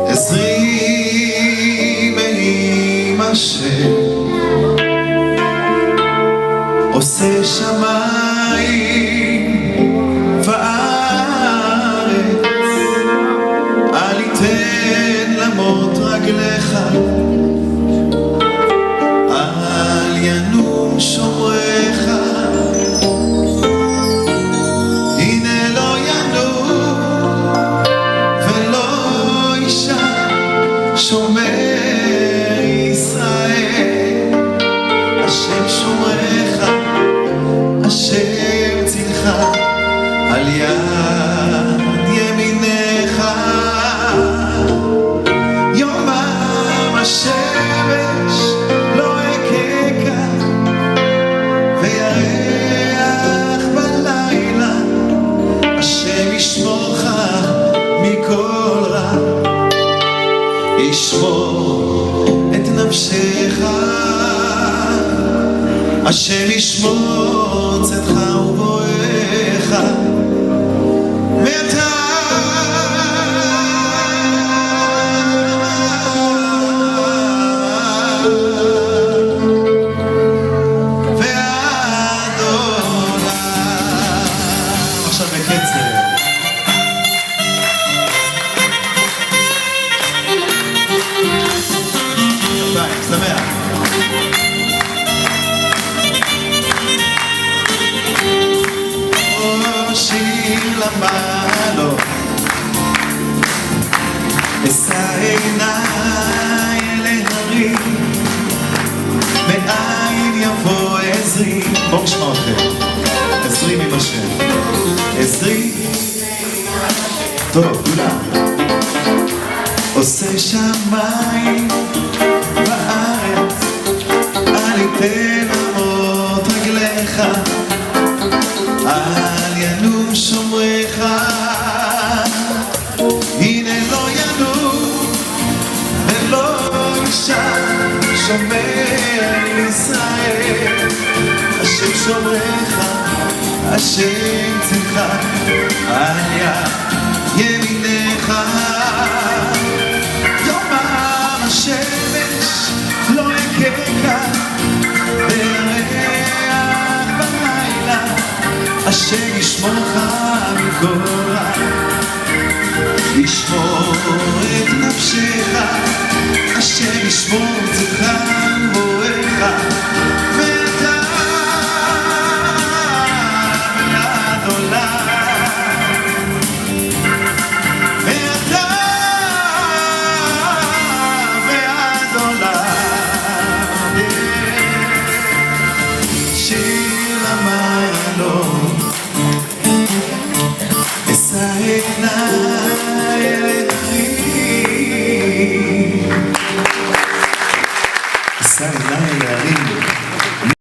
עזרי עם השם עושה שמיים וארץ, אל יתן למות רגליך, אל ינום שומרך, הנה לא ינום ולא יישן שומר ישראל, השם שומרך, השם צילך על יד ימינך, יומם השמש לא הככה וירח בלילה, השם ישמורך מכל רע, ישמור את נפשך, השם ישמור צאתך ובואך מעתה ועד עולם. עכשיו בקצב כפיים, שמח. שיר למעלות, אשא עיניי להרים, מאין יבוא עזרי. בואו נשמע אתכם. עזרי עם השם, עזרי טוב, כולם. עושה שמיים וארץ, אל יתן למות רגליך, אל ינום שומרך, הנה לא ינום ולא יישן שומר ישראל, השם שומרך, השם צילך על יד ימינך, יומם השמש לא הככה וירח בלילה, השם ישמורך מכל רע, ישמור את נפשך, השם ישמור צאתך ובואך מעתה ועד עולם, מעתה ועד עולם. שיר למעלות,